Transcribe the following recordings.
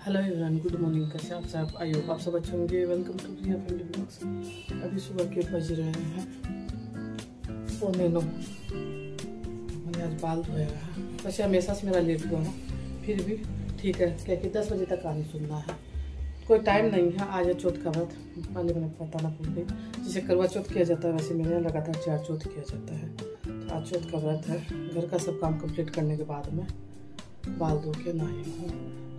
Hello everyone, good morning. कैसे आप सब? आई होप आप सब अच्छे होंगे। Welcome to Priya family blogs. अभी सुबह के बज रहे हैं 8:45। मैंने आज बाल धोया है। वैसे हमेशा से मेरा लेट हुआ है, फिर भी ठीक है क्योंकि 10 बजे तक कहानी सुनना है। कोई टाइम नहीं है। आज है चौथ का व्रत। पहले मैंने बताना भूल गई। जैसे करवा चौथ किया जाता है वैसे मेरे यहाँ लगातार 4 चौथ किया जाता है। तो आज चौथ का व्रत है। घर का सब काम कंप्लीट करने के बाद में बाल धो के नहाई हूँ।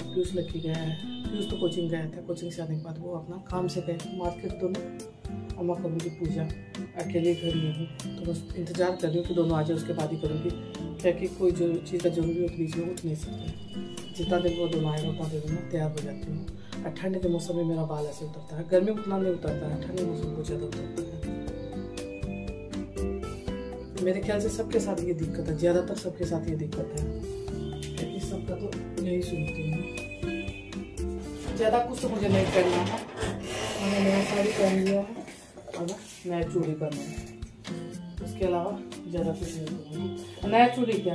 पीयूष लेके गया है। पीयूष तो कोचिंग गया था। कोचिंग से आने के बाद वो अपना काम से गए मार्केट दोनों। अम्मा करूँगी पूजा, अकेले घर में हूँ तो बस इंतज़ार कर रही हूँ कि दोनों आ जाए, उसके बाद ही करूँगी। क्योंकि कोई जो चीज़ का जरूरी हो तो बीच में उठ नहीं सकते। जितना देर वो दोनों आएगा उतना देर में तैयार हो जाती हूँ। और ठंड के मौसम में मेरा बाल ऐसे उतरता है। गर्मी में उतना नहीं उतरता है, ठंड के मौसम में बहुत ज़्यादा उतरता है। मेरे ख्याल से सबके साथ ये दिक्कत है, ज़्यादातर सबके साथ ये दिक्कत है। क्योंकि सबका तो यही सुनती हूँ। ज़्यादा कुछ तो मुझे नहीं करना है। मैंने नया साड़ी पहन लिया है और नया चूड़ी पहना है। उसके अलावा ज़्यादा कुछ नहीं करूँगी। नया चूड़ी क्या,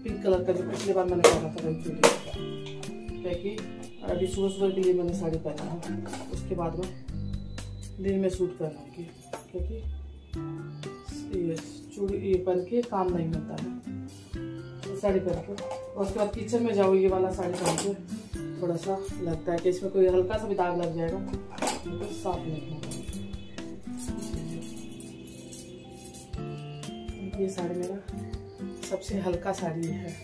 पिंक कलर का जो पिछली बार मैंने पहना था वही चूड़ी। क्योंकि अभी सुबह सुबह के लिए मैंने साड़ी पहना है। उसके बाद में दिन में सूट पहनूँगी क्योंकि ये चूड़ी ये पहन के काम नहीं होता है। साड़ी पहन के उसके बाद किचन में जाओ, ये वाला साड़ी पहन के थोड़ा सा लगता है कि इसमें कोई हल्का सा भी दाग लग जाएगा तो साफ नहीं होगा। ये साड़ी मेरा सबसे हल्का साड़ी है,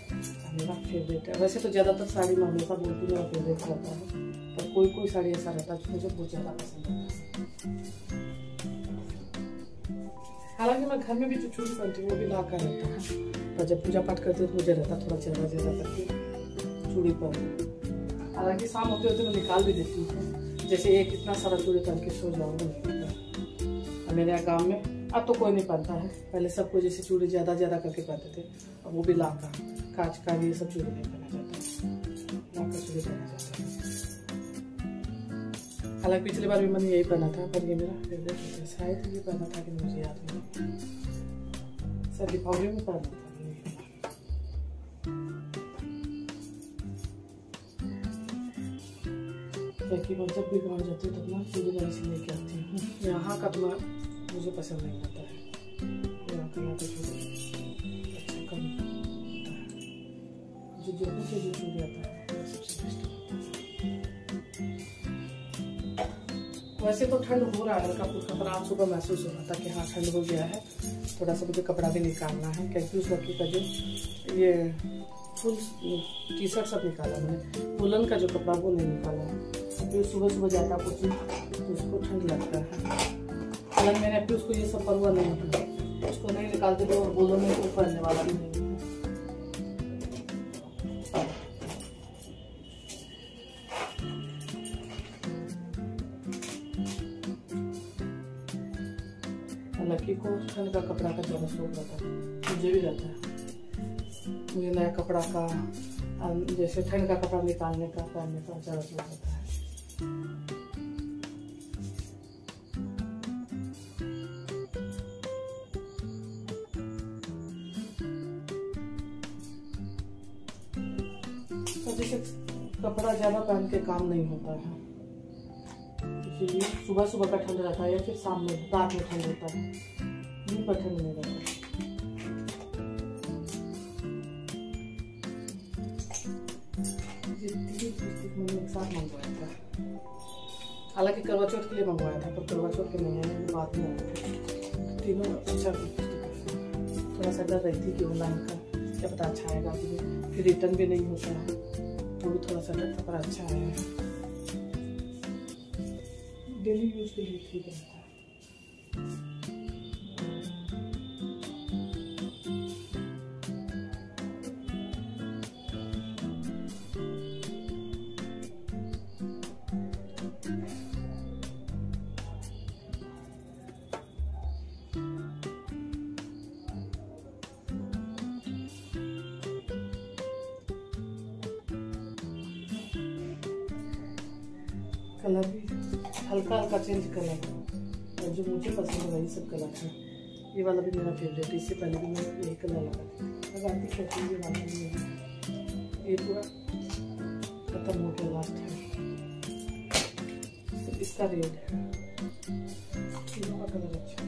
मेरा फेवरेट है। वैसे तो ज़्यादातर साड़ी मैं हमेशा बोलती मेरा फेवरेट रहता है, पर कोई कोई साड़ी ऐसा रहता है जो मुझे बहुत ज़्यादा पसंद आता है। हालांकि मैं घर में भी जो चूड़ी पहनती हूँ वो भी लाका रहता है, पर जब पूजा पाठ करती हूँ तो मुझे रहता थोड़ा ज़्यादा करके चूड़ी पहन। हालांकि शाम होते होते मैं निकाल भी देती हूँ। जैसे एक इतना सारा चूड़ी पहन के सो जाऊँगा नहीं पता। मेरे यहाँ गाँव में अब तो कोई नहीं पहनता है। पहले सबको जैसे चूड़ी ज़्यादा करके पहनते थे, अब वो भी लाका कांच का ये सब चूड़ी नहीं पहना जाता, लाका चूड़ी पहना जाता है। हालांकि पिछली बार भी मैंने यही पहना था, पर ये मेरा फेवरेट है। शायद ये पहना था कि मुझे याद नहीं, सर दीपावली में पहना था। क्योंकि मैं जब भी गाँव जाती हूँ तो अपना चूड़ी वाली से लेके आती हूँ। यहाँ का तो मुझे पसंद नहीं आता है। यहाँ का चूड़ी अच्छा कम होता है। जो जयपुर से जो चूड़ी आता है वो सबसे बेस्ट होता है। वैसे तो ठंड हो रहा है हल्का फुल्का, पर आज सुबह महसूस हो रहा था कि हाँ ठंड हो गया है। थोड़ा सा मुझे कपड़ा भी निकालना है क्योंकि उस लड़की का जो ये फुल टी शर्ट सब निकाला मैंने, वुलन का जो कपड़ा वो नहीं निकाला है। फिर सुबह सुबह जाता कोचिंग तो उसको ठंड लगता है। हालांकि मैंने अभी उसको ये सब परवाह नहीं की, उसको नहीं निकालते तो और बोलो में तो पहनने वाला भी नहीं है। लड़की को ठंड का कपड़ा का ज़्यादा शौक रहता है, मुझे भी रहता है। मुझे नया कपड़ा का जैसे ठंड का कपड़ा निकालने का पहनने का ज़्यादा शौक रहता है। तो जैसे कपड़ा ज़्यादा पहन के काम नहीं होता है, इसीलिए सुबह सुबह का ठंड रहता है या फिर शाम में रात में ठंड होता है, दिन पर ठंड नहीं रहता। मैंने एक साथ मंगवाया था। हालांकि करवा चौथ के लिए मंगवाया था, पर करवा चौथ के महीने बाद में तीनों अच्छा। थोड़ा सा डर रही थी कि ऑनलाइन का क्या पता अच्छा आएगा, फिर रिटर्न भी नहीं होता है, तो भी थोड़ा सा डर था, पर अच्छा आया है। डेली यूज के लिए ठीक रहता है। कलर भी हल्का हल्का चेंज कलर है, जो मुझे पसंद है वही सब कलर है। ये वाला भी मेरा फेवरेट है। इससे पहले भी मैं यही कलर लगाती थी। ये वाला भी ये पूरा खत्म हो गया, लास्ट है। तो इसका रेड है, तीनों का कलर अच्छा है।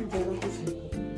ज़्यादा कुछ नहीं करूँगी।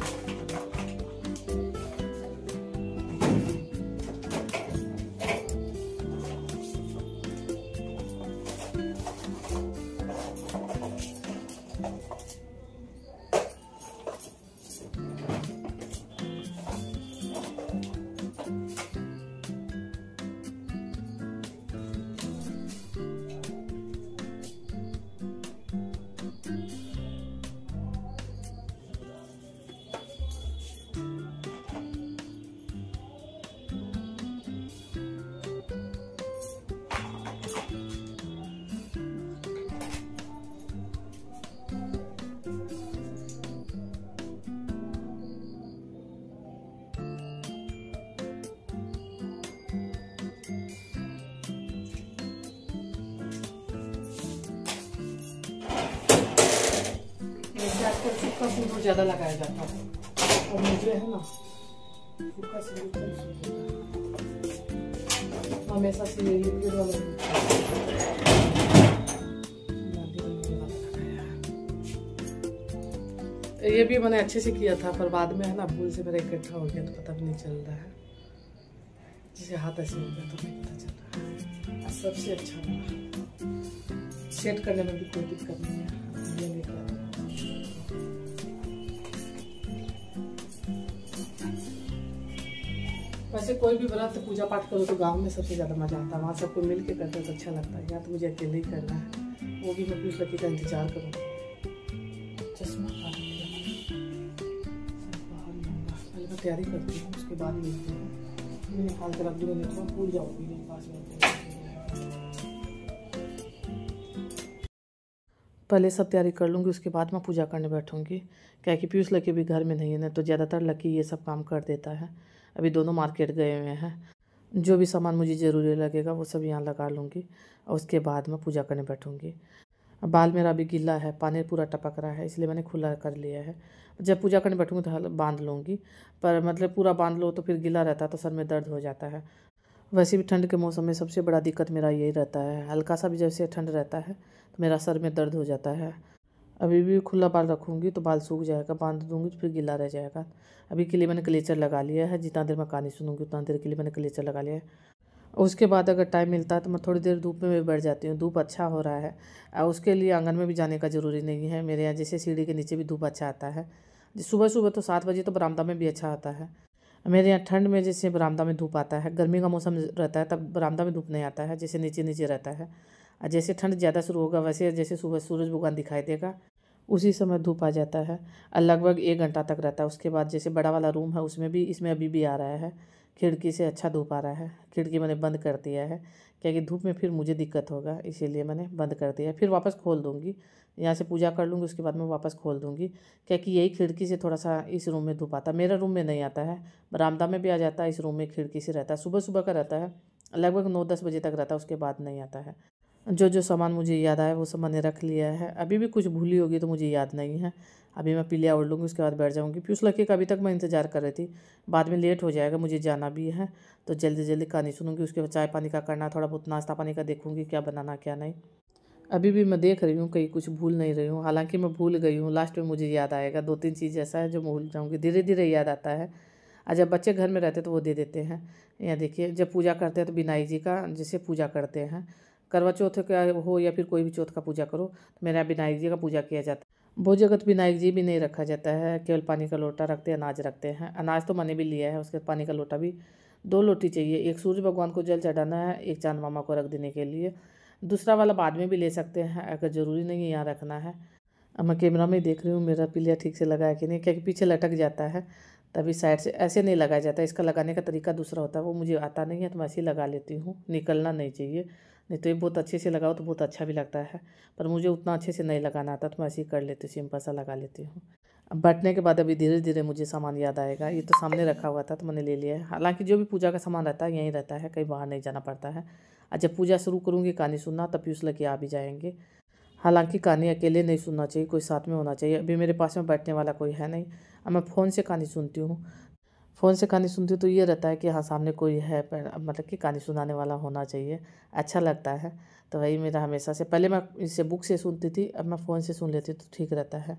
आजकल सूखा सिंदूर ज़्यादा लगाया जाता है, और मुझे है ना सूखा सिंदूर हमेशा से ये लिक्विड वाला ये भी मैंने अच्छे से किया था, पर बाद में है ना भूल से मेरा इकट्ठा हो गया तो पता भी नहीं चल रहा है। जैसे हाथ ऐसे हो गया तो नहीं पता चल रहा है। सबसे अच्छा लगा, सेट करने में भी कोई दिक्कत नहीं है। ये लेकर वैसे कोई भी व्रत पूजा पाठ करो तो गांव में सबसे ज़्यादा मज़ा आता है, वहाँ सबको मिल के करते हैं तो अच्छा लगता है। या तो मुझे अकेले ही करना है, वो भी मैं पीयूष लकी का इंतजार करूँगी। चश्मा पहले मैं तैयारी करती हूँ, उसके बाद मिलती हूँ। मैं निकाल के रख दूँगी, नहीं तो मैं भूल जाऊँगी मेरे पास में। पहले सब तैयारी कर लूँगी, उसके बाद मैं पूजा करने बैठूँगी। क्या कि पीयूष लकी भी घर में नहीं है ना, तो ज़्यादातर लकी ये सब काम कर देता है। अभी दोनों मार्केट गए हुए हैं। जो भी सामान मुझे ज़रूरी लगेगा वो सब यहाँ लगा लूँगी, और उसके बाद मैं पूजा करने बैठूँगी। बाल मेरा अभी गीला है, पानी पूरा टपक रहा है, इसलिए मैंने खुला कर लिया है। जब पूजा करने बैठूँगी तो बांध लूँगी, पर मतलब पूरा बांध लो तो फिर गीला रहता है तो सर में दर्द हो जाता है। वैसे भी ठंड के मौसम में सबसे बड़ा दिक्कत मेरा यही रहता है, हल्का सा भी जैसे ठंड रहता है तो मेरा सर में दर्द हो जाता है। अभी भी खुला बाल रखूँगी तो बाल सूख जाएगा, बांध दूँगी तो फिर गीला रह जाएगा। अभी के लिए मैंने क्लेचर लगा लिया है, जितना देर मैं कहानी सुनूँगी उतना देर के लिए मैंने क्लेचर लगा लिया है। उसके बाद अगर टाइम मिलता है तो मैं थोड़ी देर धूप में भी बैठ जाती हूँ। धूप अच्छा हो रहा है, और उसके लिए आंगन में भी जाने का ज़रूरी नहीं है। मेरे यहाँ जैसे सीढ़ी के नीचे भी धूप अच्छा आता है। सुबह सुबह तो 7 बजे तो बरामदा में भी अच्छा आता है। मेरे यहाँ ठंड में जैसे बरामदा में धूप आता है, गर्मी का मौसम रहता है तब बरामदा में धूप नहीं आता है, जैसे नीचे नीचे रहता है। और जैसे ठंड ज़्यादा शुरू होगा वैसे जैसे सुबह सूरज भगवान दिखाई देगा उसी समय धूप आ जाता है, और लगभग 1 घंटा तक रहता है। उसके बाद जैसे बड़ा वाला रूम है उसमें भी, इसमें अभी भी आ रहा है, खिड़की से अच्छा धूप आ रहा है। खिड़की मैंने बंद कर दिया है, क्योंकि धूप में फिर मुझे दिक्कत होगा, इसीलिए मैंने बंद कर दिया है। फिर वापस खोल दूँगी, यहाँ से पूजा कर लूँगी, उसके बाद मैं वापस खोल दूँगी, क्योंकि यही खिड़की से थोड़ा सा इस रूम में धूप आता है। मेरा रूम में नहीं आता है, बरामदा में भी आ जाता है, इस रूम में खिड़की से रहता है। सुबह सुबह का रहता है, लगभग 9-10 बजे तक रहता है, उसके बाद नहीं आता है। जो जो सामान मुझे याद आया वो सब मैंने रख लिया है। अभी भी कुछ भूली होगी तो मुझे याद नहीं है। अभी मैं पीलिया ओढ़ लूँगी, उसके बाद बैठ जाऊँगी। पीयूष लकी का अभी तक मैं इंतज़ार कर रही थी, बाद में लेट हो जाएगा, मुझे जाना भी है, तो जल्दी जल्दी कहानी सुनूँगी। उसके बाद चाय पानी का करना, थोड़ा बहुत नाश्ता पानी का देखूँगी क्या बनाना क्या नहीं। अभी भी मैं देख रही हूँ कहीं कुछ भूल नहीं रही हूँ, हालांकि मैं भूल गई हूँ। लास्ट में मुझे याद आएगा, 2-3 चीज़ ऐसा है जो मैं भूल जाऊँगी, धीरे धीरे याद आता है। और जब बच्चे घर में रहते तो वो दे देते हैं। यहाँ देखिए, जब पूजा करते हैं तो विनायक जी का जैसे पूजा करते हैं, करवा चौथ का हो या फिर कोई भी चौथ का पूजा करो तो मेरे यहाँ विनायक जी का पूजा किया जाता है। बहुत जगह तो विनायक जी भी नहीं रखा जाता है, केवल पानी का लोटा रखते हैं, अनाज रखते हैं। अनाज तो मैंने भी लिया है, उसके पानी का लोटा भी 2 लोटी चाहिए। एक सूर्य भगवान को जल चढ़ाना है, एक चांद मामा को रख देने के लिए। दूसरा वाला बाद में भी ले सकते हैं, अगर ज़रूरी नहीं है यहाँ रखना है। अब मैं कैमरा में देख रही हूँ मेरा पीलिया ठीक से लगा है कि नहीं, क्योंकि पीछे लटक जाता है, तभी साइड से ऐसे नहीं लगाया जाता। इसका लगाने का तरीका दूसरा होता है, वो मुझे आता नहीं है तो मैं ऐसे ही लगा लेती हूँ। निकलना नहीं चाहिए, नहीं तो ये बहुत अच्छे से लगाओ तो बहुत अच्छा भी लगता है, पर मुझे उतना अच्छे से नहीं लगाना आता तो मैं ऐसे ही कर लेती हूँ, सिंपल सा लगा लेती हूँ। अब बैठने के बाद अभी धीरे धीरे मुझे सामान याद आएगा। ये तो सामने रखा हुआ था तो मैंने ले लिया है। हालांकि जो भी पूजा का सामान रहता है यहीं रहता है, कहीं बाहर नहीं जाना पड़ता है। और जब पूजा शुरू करूँगी कहानी सुनना तब पीयूष लकी आ भी जाएंगे। हालांकि कहानी अकेले नहीं सुनना चाहिए, कोई साथ में होना चाहिए। अभी मेरे पास में बैठने वाला कोई है नहीं, अब मैं फ़ोन से कहानी सुनती हूँ। फ़ोन से कहानी सुनती हूँ तो ये रहता है कि हाँ सामने कोई है, पर मतलब कि कहानी सुनाने वाला होना चाहिए, अच्छा लगता है। तो वही मेरा हमेशा से, पहले मैं इसे बुक से सुनती थी, अब मैं फ़ोन से सुन लेती हूँ तो ठीक रहता है।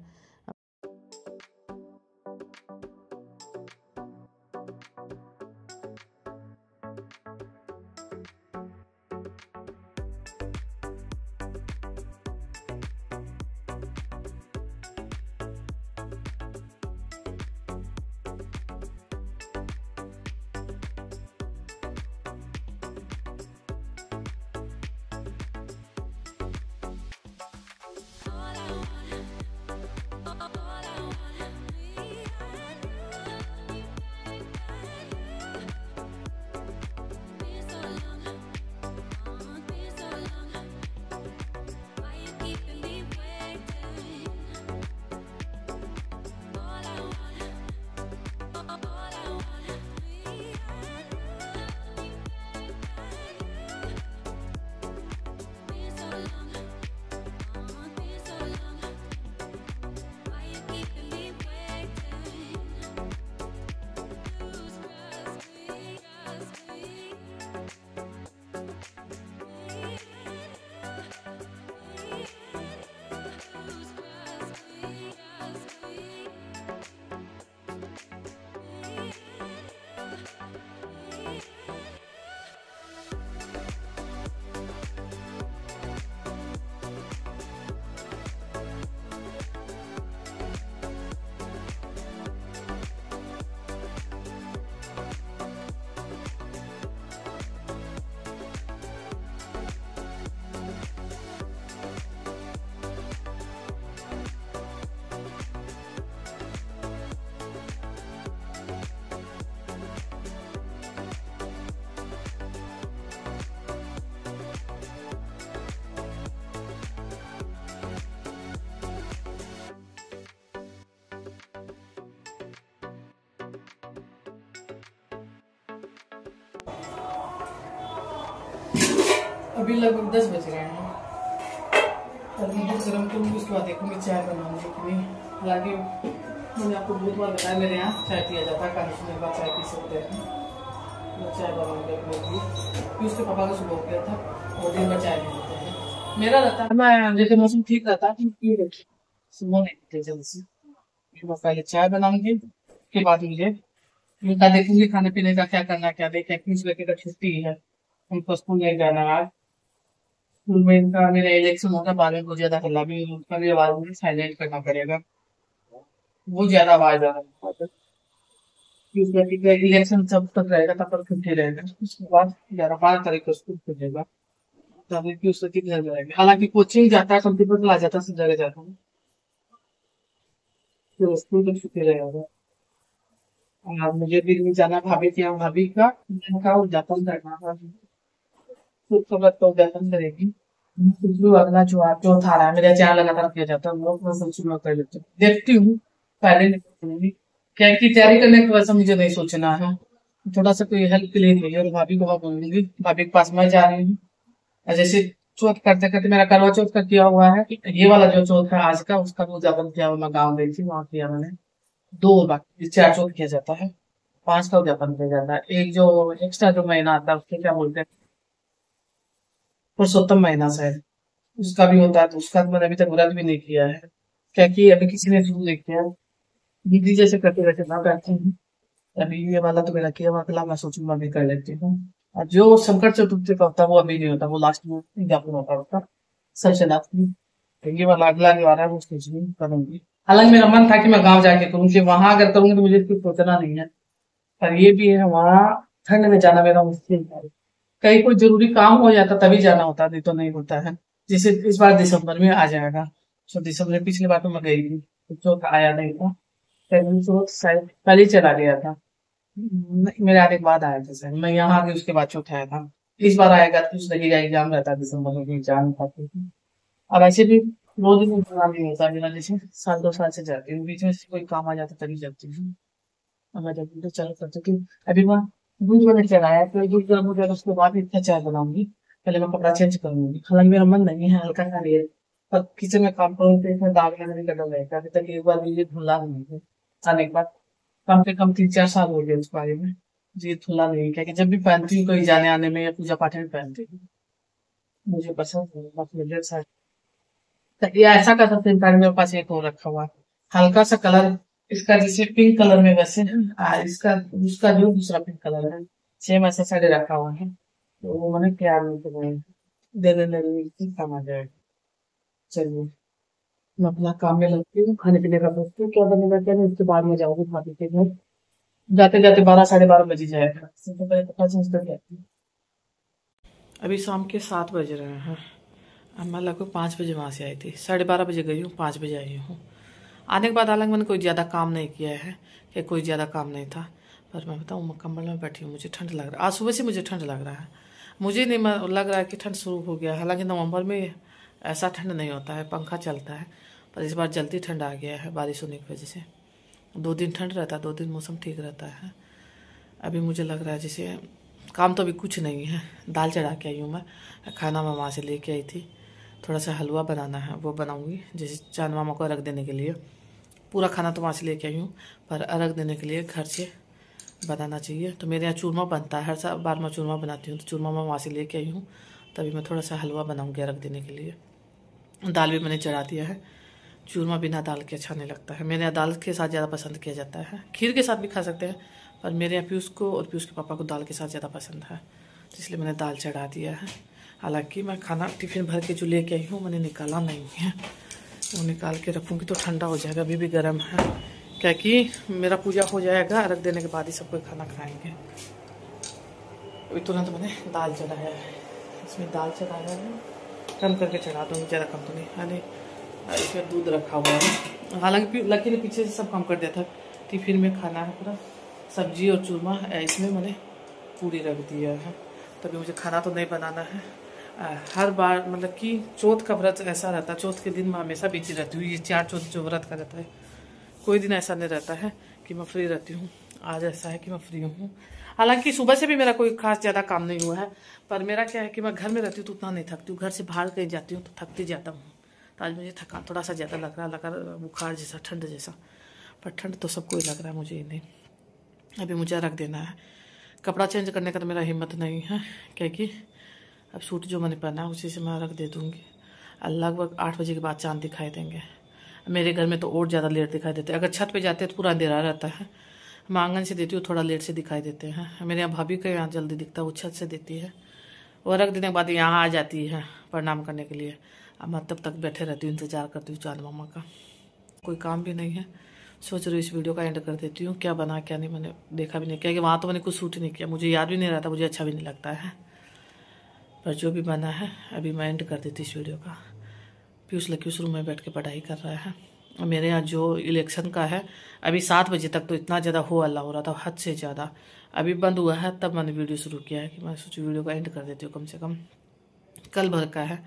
अभी लगभग 10 बज रहे हैं। अभी दूध गर्म करूँगी, उसके बाद देखूंगी चाय बनाऊंगी कि नहीं। हालांकि मैंने आपको बहुत बार बताया मेरे यहाँ चाय पिया जाता है, कहानी सुनने के बाद चाय पी सकते हैं। मैं चाय बनाऊंगी अपने लिए, फिर उसके पापा का सुबह हो गया था और दिन में चाय भी पीते हैं। मेरा रहता है, मैं जैसे मौसम ठीक रहता है सुबह नहीं पीते जल्दी से। मैं पहले चाय बनाऊंगी, उसके बाद मुझे उनका देखूंगी खाने पीने का क्या करना, क्या देखें। क्योंकि लड़के का छुट्टी है, उनको स्कूल नहीं जाना है आज। स्कूल में इनका मेरा इलेक्शन होगा, बाद में बहुत ज्यादा हल्ला भी, उसका भी आवाज मुझे साइलेंट करना पड़ेगा, बहुत ज्यादा आवाज आ रहा है। इलेक्शन जब तक रहेगा तब तक छुट्टी रहेगा, उसके बाद 11-12 तारीख को स्कूल खुलेगा, तभी की उससे कितने जाएंगे। हालांकि कोचिंग जाता है, कंप्यूटर क्लास जाता है, सब जगह जाता हूँ, फिर स्कूल तक छुट्टी रहेगा। और मुझे भी नहीं जाना, भाभी थी, भाभी का उनका उद्यापन करना था, खुद खबर तो उद्यापन करेगी। खुशबू अगला जो आप जो था रहा है, मेरा चार लगातार किया जाता है, वो मैं शुरू कर लेती हूँ, देखती हूँ। पहले नहीं करूंगी, क्या की तैयारी करने के वैसा मुझे नहीं सोचना है, थोड़ा सा कोई हेल्प के लिए चाहिए। और भाभी को मैं बोलूंगी, भाभी के पास मैं जा रही हूँ। और जैसे चौथ करते करते मेरा करवा चौथ का किया हुआ है, ये वाला जो चौथ है आज का, उसका भी उद्यापन किया हुआ, मैं गाँव गई थी, वहाँ किया मैंने। दो बाकी 4 चौथ किया जाता है, 5 का उद्यापन किया जाता है। एक जो एक्स्ट्रा जो महीना आता है उसको क्या बोलते हैं, पुरुषोत्तम महीना शायद, उसका भी होता है, तो उसका तो मैंने अभी तक व्रत भी नहीं किया है, क्या कि अभी किसी ने शुरू नहीं किया। दीदी जैसे करते रहते ना करती हूँ। अभी ये वाला तो मेरा किया हुआ, अगला मैं सोचूंगा अभी कर लेती हूँ। और जो संकट चतुर्थी का होता है वो अभी नहीं होता, वो लास्ट में ज्ञापन होता है उसका, सबसे लास्ट में। तो ये वाला अगला जो आ रहा है वो सोच रही हूँ करूंगी। हालांकि मेरा मन था कि मैं गाँव जाके करूँ, वहां अगर करूंगी तो मुझे कुछ सोचना नहीं है। पर ये भी है, वहाँ ठंड में जाना मेरा मुश्किल है, कहीं कोई जरूरी काम हो जाता तभी जाना होता, नहीं तो नहीं होता है। जैसे इस बार दिसंबर में आ जाएगा, तो दिसंबर में पिछली बार तो मैं गई थी, तो चौथ आया नहीं था, चौथ शायद कल ही चला गया था। मेरे आने के बाद आया था सर, मैं यहाँ आ गई उसके बाद चौथ आया था। इस बार आएगा तो कुछ लगेगा, एग्जाम रहता है दिसंबर में, जा नहीं पाती थी। अब ऐसे भी रोज ही एग्जाम नहीं होता मेरा, जैसे साल 2 साल से जाती हूँ, बीच में से कोई काम आ जाता तभी जाती हूँ। अब मैं जब तो चालू कर चुकी हूँ। अभी मैं दूध मैंने चढ़ाया, तो दूध गर्म हो जाएगा, उसके बाद इतना चाय बनाऊंगी। पहले मैं कपड़ा चेंज करूंगी, हालांकि मेरा मन नहीं है, हल्का खा लिया, पर किचन में काम करूँ तो इसमें दाग लगने का डर रहेगा। अभी तक एक बार भी ये धुला नहीं है आने के बाद। कम से कम 3-4 साल हो गए उस बारे में। जी धुला नहीं, क्या जब भी पहनती हूँ कहीं जाने आने में या पूजा पाठ में पहनती हूँ। मुझे पसंद है, बस मुझे साड़ी या ऐसा कर सकते हैं। साड़ी मेरे पास एक और रखा हुआ है, हल्का सा कलर इसका जैसे पिंक कलर में वैसे है, इसका उसका जो दूसरा पिंक कलर है, सेम ऐसा साड़ी रखा हुआ है। तो वो मैंने क्या दे देने लगी, काम आ जाएगा। चलिए मैं अपना काम में लगती हूँ, खाने पीने का सोचती हूँ क्या बनेगा क्या नहीं, उसके बाद में जाऊंगी भाभी के घर। जाते जाते 12-12:30 बज ही जाएगा, इससे तो पहले तो 5 बज जाती है। अभी शाम के 7 बज रहे हैं। अब मैं लगभग 5 बजे वहाँ से आई थी, 12:30 बजे गई हूँ, 5 बजे आई हूँ। आने के बाद हालांकि मैंने कोई ज़्यादा काम नहीं किया है, कि कोई ज़्यादा काम नहीं था। पर मैं बताऊँ, मैं कंबल में बैठी हूँ, मुझे ठंड लग रहा है। आज सुबह से मुझे ठंड लग रहा है। मुझे नहीं लग रहा है कि ठंड शुरू हो गया, हालांकि नवंबर में ऐसा ठंड नहीं होता है, पंखा चलता है। पर इस बार जल्दी ठंड आ गया है बारिश होने की वजह से। 2 दिन ठंड रहता है, 2 दिन मौसम ठीक रहता है। अभी मुझे लग रहा है जैसे काम तो अभी कुछ नहीं है। दाल चढ़ा के आई हूँ मैं, खाना मैं वहाँ से लेके आई थी। थोड़ा सा हलवा बनाना है, वो बनाऊंगी जैसे चांद मामा को अर्घ देने के लिए। पूरा खाना तो वहाँ से लेके आई हूँ, पर अर्घ देने के लिए घर से बनाना चाहिए। तो मेरे यहाँ चूरमा बनता है, हर साल बार मैं चूरमा बनाती हूँ, तो चूरमा मैं वहाँ से लेके आई हूँ। तभी मैं थोड़ा सा हलवा बनाऊँगी अर्घ देने के लिए। दाल भी मैंने चढ़ा दिया है। चूरमा बिना दाल के अच्छा नहीं लगता है, मेरे यहाँ दाल के साथ ज़्यादा पसंद किया जाता है। खीर के साथ भी खा सकते हैं, पर मेरे यहाँ पीयूष को और पीयूष के पापा को दाल के साथ ज़्यादा पसंद है, तो इसलिए मैंने दाल चढ़ा दिया है। हालांकि मैं खाना टिफ़िन भर के जो लेके आई हूँ मैंने निकाला नहीं है, वो निकाल के रखूँगी तो ठंडा हो जाएगा, अभी भी गर्म है। क्या कि मेरा पूजा हो जाएगा, रख देने के बाद ही सब कोई खाना खाएंगे। अभी तुरंत मैंने दाल चढ़ाया है, इसमें दाल चढ़ाया है, कम करके चढ़ा दूँगी, ज़्यादा कम तो नहीं है। नहीं, इसमें दूध रखा हुआ है, हालांकि लकी ने पीछे से सब कम कर दिया था। टिफिन में खाना है पूरा सब्जी और चूरमा, इसमें मैंने पूरी रख दिया है। तभी मुझे खाना तो नहीं बनाना है। हर बार मतलब कि चौथ का व्रत ऐसा रहता है, चौथ के दिन मैं हमेशा बिजी रहती हूँ। ये 4 चौथ जो व्रत का रहता है, कोई दिन ऐसा नहीं रहता है कि मैं फ्री रहती हूँ। आज ऐसा है कि मैं फ्री हूँ। हालांकि सुबह से भी मेरा कोई खास ज़्यादा काम नहीं हुआ है, पर मेरा क्या है कि मैं घर में रहती हूँ तो उतना नहीं थकती हूँ, घर से बाहर कहीं जाती हूँ तो थकती जाता हूँ। तो आज मुझे थकान थोड़ा सा ज़्यादा लग रहा बुखार जैसा, ठंड जैसा। पर ठंड तो सबको ही लग रहा है, मुझे ही नहीं। अभी मुझे रख देना है। कपड़ा चेंज करने का तो मेरा हिम्मत नहीं है, क्योंकि अब सूट जो मैंने पहना है उसी से मैं रख दे दूँगी। लगभग 8 बजे के बाद चांद दिखाई देंगे। मेरे घर में तो और ज़्यादा लेट दिखाई देते हैं। अगर छत पे जाते हैं तो पूरा अंधेरा रहता है, मैं आंगन से देती हूँ, थोड़ा लेट से दिखाई देते हैं। मेरे यहाँ भाभी का यहाँ जल्दी दिखता है, वो छत से देती है, वो रख देने के बाद यहाँ आ जाती है प्रणाम करने के लिए। अब मैं तब तक बैठे रहती हूँ, इंतज़ार करती हूँ चांद मामा का। कोई काम भी नहीं है, सोच रही हूँ इस वीडियो का एंड कर देती हूँ। क्या बना क्या नहीं मैंने देखा भी नहीं, क्योंकि वहाँ तो मैंने कुछ शूट नहीं किया, मुझे याद भी नहीं रहता, मुझे अच्छा भी नहीं लगता है। पर जो भी बना है अभी मैं एंड कर देती इस वीडियो का। पीयूष लकी उस रूम में बैठ के पढ़ाई कर रहा है। मेरे यहाँ जो इलेक्शन का है, अभी 7 बजे तक तो इतना ज़्यादा हो हल्ला हो रहा था, हद से ज़्यादा। अभी बंद हुआ है, तब मैंने वीडियो शुरू किया है कि मैं सोची वीडियो को एंड कर देती हूँ। कम से कम कल भर का है,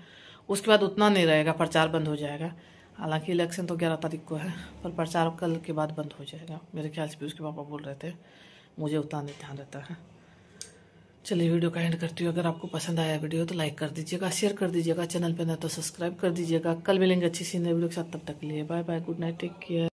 उसके बाद उतना नहीं रहेगा, प्रचार बंद हो जाएगा। हालांकि इलेक्शन तो 11 तारीख को है, पर प्रचार कल के बाद बंद हो जाएगा मेरे ख्याल से भी। उसके पापा बोल रहे थे, मुझे उतना नहीं ध्यान रहता है। चलिए वीडियो का एंड करती हूँ। अगर आपको पसंद आया वीडियो तो लाइक कर दीजिएगा, शेयर कर दीजिएगा, चैनल पे ना तो सब्सक्राइब कर दीजिएगा। कल मिलेंगे अच्छी सी नई वीडियो के साथ, तब तक के लिए bye bye, good night, take care.